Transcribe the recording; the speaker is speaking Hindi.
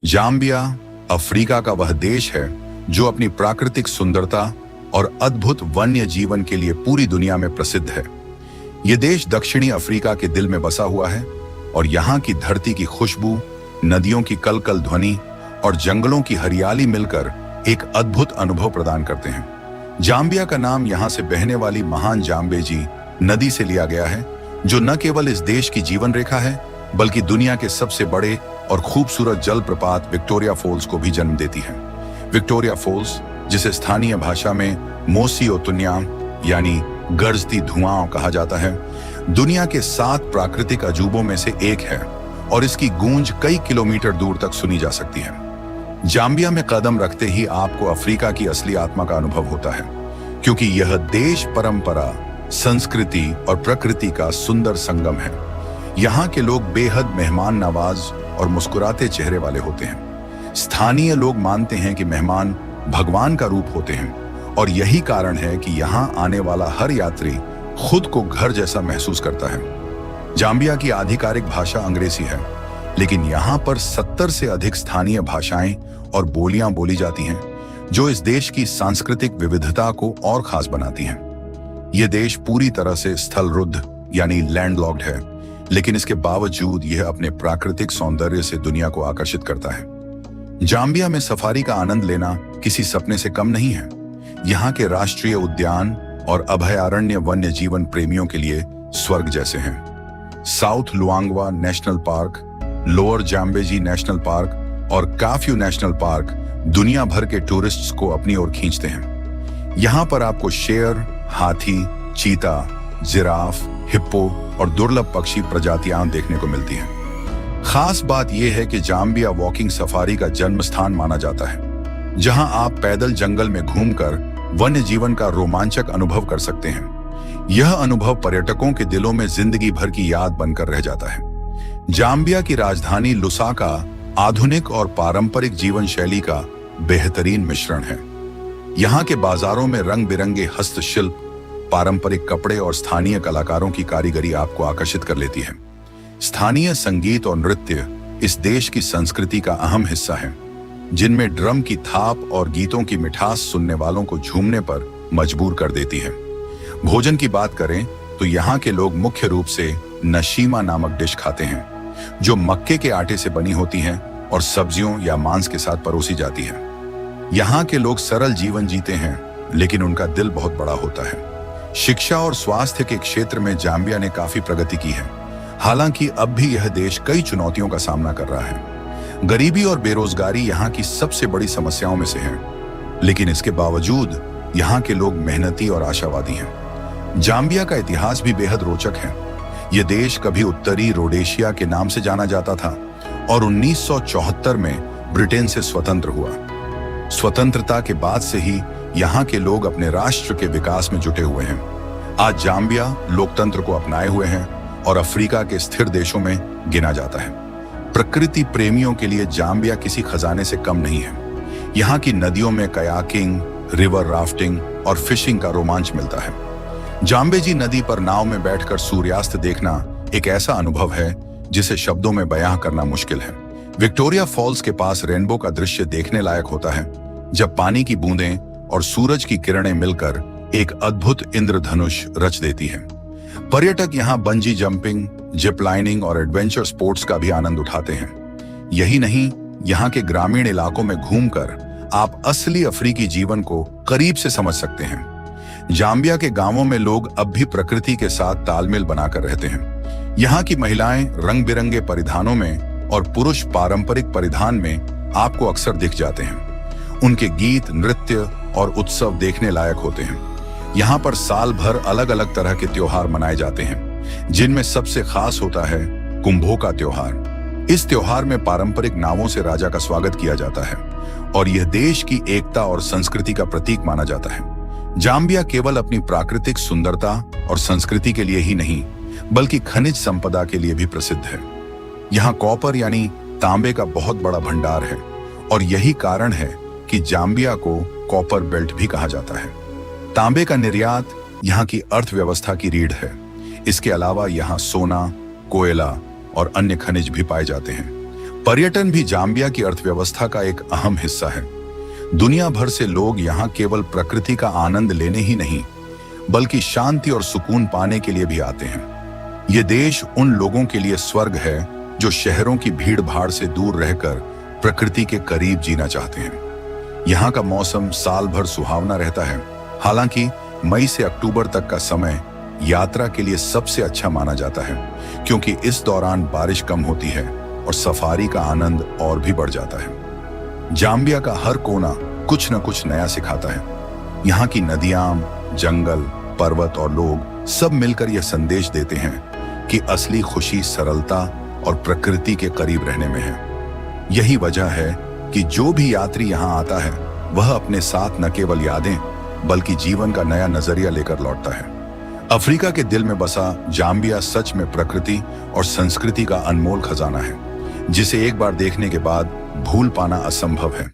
जाम्बिया अफ्रीका का वह देश है जो अपनी प्राकृतिक सुंदरता और अद्भुत वन्य जीवन के लिए पूरी दुनिया में प्रसिद्ध है। यह देश दक्षिणी अफ्रीका के दिल में बसा हुआ है और यहाँ की धरती की खुशबू, नदियों की कलकल ध्वनि और जंगलों की हरियाली मिलकर एक अद्भुत अनुभव प्रदान करते हैं। जाम्बिया का नाम यहाँ से बहने वाली महान जाम्बेजी नदी से लिया गया है, जो न केवल इस देश की जीवन रेखा है बल्कि दुनिया के सबसे बड़े और खूबसूरत जलप्रपात विक्टोरिया फॉल्स को भी जन्म देती है। विक्टोरिया फॉल्स, जिसे स्थानीय भाषा में मोसी ओतुन्या यानी गरजती धुआं कहा जाता है, दुनिया के 7 प्राकृतिक अजूबों में से एक है और इसकी गूंज कई किलोमीटर दूर तक सुनी जा सकती है। जाम्बिया में कदम रखते ही आपको अफ्रीका की असली आत्मा का अनुभव होता है, क्योंकि यह देश परंपरा, संस्कृति और प्रकृति का सुंदर संगम है। यहाँ के लोग बेहद मेहमान नवाज और मुस्कुराते चेहरे वाले होते हैं। स्थानीय लोग मानते हैं कि मेहमान भगवान का रूप होते हैं और यही कारण है कि यहाँ आने वाला हर यात्री खुद को घर जैसा महसूस करता है। जाम्बिया की आधिकारिक भाषा अंग्रेजी है, लेकिन यहाँ पर 70 से अधिक स्थानीय भाषाएं और बोलियां बोली जाती हैं, जो इस देश की सांस्कृतिक विविधता को और खास बनाती हैं। यह देश पूरी तरह से स्थलरुद्ध यानी लैंडलॉक्ड है, लेकिन इसके बावजूद यह अपने प्राकृतिक सौंदर्य से दुनिया को आकर्षित करता है। जाम्बिया में सफारी का आनंद लेना किसी सपने से कम नहीं है। यहाँ के राष्ट्रीय उद्यान और अभयारण्य वन्य जीवन प्रेमियों के लिए स्वर्ग जैसे हैं। South Luangwa National Park, Lower Zambezi National Park और काफ्यू नेशनल पार्क दुनिया भर के टूरिस्ट्स को अपनी ओर खींचते हैं। यहाँ पर आपको शेर, हाथी, चीता, जिराफ, हिप्पो और दुर्लभ पक्षी प्रजातियां देखने को मिलती हैं। खास बात यह है कि जाम्बिया वॉकिंग सफारी का जन्म स्थान माना जाता है, जहां आप पैदल जंगल में घूमकर वन्य जीवन का रोमांचक अनुभव कर सकते हैं। यह अनुभव पर्यटकों के दिलों में जिंदगी भर की याद बनकर रह जाता है। जाम्बिया की राजधानी लुसाका आधुनिक और पारंपरिक जीवन शैली का बेहतरीन मिश्रण है। यहाँ के बाजारों में रंग बिरंगे हस्तशिल्प, पारंपरिक कपड़े और स्थानीय कलाकारों की कारीगरी आपको आकर्षित कर लेती है। स्थानीय संगीत और नृत्य इस देश की संस्कृति का अहम हिस्सा है, जिनमें ड्रम की थाप और गीतों की मिठास सुनने वालों को झूमने पर मजबूर कर देती है। भोजन की बात करें तो यहाँ के लोग मुख्य रूप से नशीमा नामक डिश खाते हैं, जो मक्के के आटे से बनी होती है और सब्जियों या मांस के साथ परोसी जाती है। यहाँ के लोग सरल जीवन जीते हैं, लेकिन उनका दिल बहुत बड़ा होता है। शिक्षा और स्वास्थ्य के क्षेत्र में जाम्बिया ने काफी प्रगति की है, हालांकि अब भी यह देश कई चुनौतियों का सामना कर रहा है। गरीबी और बेरोजगारी यहाँ की सबसे बड़ी समस्याओं में से है, लेकिन इसके बावजूद यहाँ के लोग मेहनती और आशावादी हैं। जाम्बिया का इतिहास भी बेहद रोचक है। यह देश कभी उत्तरी रोडेशिया के नाम से जाना जाता था और 1974 में ब्रिटेन से स्वतंत्र हुआ। स्वतंत्रता के बाद से ही यहाँ के लोग अपने राष्ट्र के विकास में जुटे हुए हैं। आज जाम्बिया लोकतंत्र को अपनाए हुए हैं और अफ्रीका के स्थिर देशों में गिना जाता है। प्रकृति प्रेमियों के लिए जाम्बिया किसी खजाने से कम नहीं है। यहाँ की नदियों में कयाकिंग, रिवर राफ्टिंग और फिशिंग का रोमांच मिलता है। जाम्बेजी नदी पर नाव में बैठकर सूर्यास्त देखना एक ऐसा अनुभव है जिसे शब्दों में बयां करना मुश्किल है। विक्टोरिया फॉल्स के पास रेनबो का दृश्य देखने लायक होता है, जब पानी की बूंदें और सूरज की किरणें मिलकर एक अद्भुत इंद्रधनुष रच देती हैं। पर्यटक यहाँ बंजी जंपिंग, जिप लाइनिंग और एडवेंचर स्पोर्ट्स का भी आनंद उठाते हैं। यही नहीं, यहाँ के ग्रामीण इलाकों में घूमकर आप असली अफ्रीकी जीवन को करीब से समझ सकते हैं। जाम्बिया के गांवों में लोग अब भी प्रकृति के साथ तालमेल बनाकर रहते हैं। यहाँ की महिलाएं रंग बिरंगे परिधानों में और पुरुष पारंपरिक परिधान में आपको अक्सर दिख जाते हैं। उनके गीत, नृत्य और उत्सव देखने लायक होते हैं। यहाँ पर साल भर अलग अलग तरह के त्योहार मनाए जाते हैं, जिनमें सबसे खास होता है कुंभों का त्योहार। इस त्योहार में पारंपरिक नावों से राजा का स्वागत किया जाता है और यह देश की एकता और संस्कृति का प्रतीक माना जाता है। जाम्बिया केवल अपनी प्राकृतिक सुंदरता और संस्कृति के लिए ही नहीं, बल्कि खनिज संपदा के लिए भी प्रसिद्ध है। यहाँ कॉपर यानी तांबे का बहुत बड़ा भंडार है और यही कारण है कि जाम्बिया को कॉपर बेल्ट भी कहा जाता है। तांबे का निर्यात यहाँ की अर्थव्यवस्था की रीढ़ है। इसके अलावा यहाँ सोना, कोयला और अन्य खनिज भी पाए जाते हैं। पर्यटन भी जाम्बिया की अर्थव्यवस्था का एक अहम हिस्सा है। दुनिया भर से लोग यहाँ केवल प्रकृति का आनंद लेने ही नहीं, बल्कि शांति और सुकून पाने के लिए भी आते हैं। ये देश उन लोगों के लिए स्वर्ग है जो शहरों की भीड़ भाड़ से दूर रहकर प्रकृति के करीब जीना चाहते हैं। यहाँ का मौसम साल भर सुहावना रहता है। हालांकि मई से अक्टूबर तक का समय यात्रा के लिए सबसे अच्छा माना जाता है, क्योंकि इस दौरान बारिश कम होती है और सफारी का आनंद और भी बढ़ जाता है। जाम्बिया का हर कोना कुछ न कुछ नया सिखाता है। यहाँ की नदियां, जंगल, पर्वत और लोग सब मिलकर यह संदेश देते हैं कि असली खुशी सरलता और प्रकृति के करीब रहने में है। यही वजह है कि जो भी यात्री यहाँ आता है वह अपने साथ न केवल यादें बल्कि जीवन का नया नजरिया लेकर लौटता है। अफ्रीका के दिल में बसा जाम्बिया सच में प्रकृति और संस्कृति का अनमोल खजाना है, जिसे एक बार देखने के बाद भूल पाना असंभव है।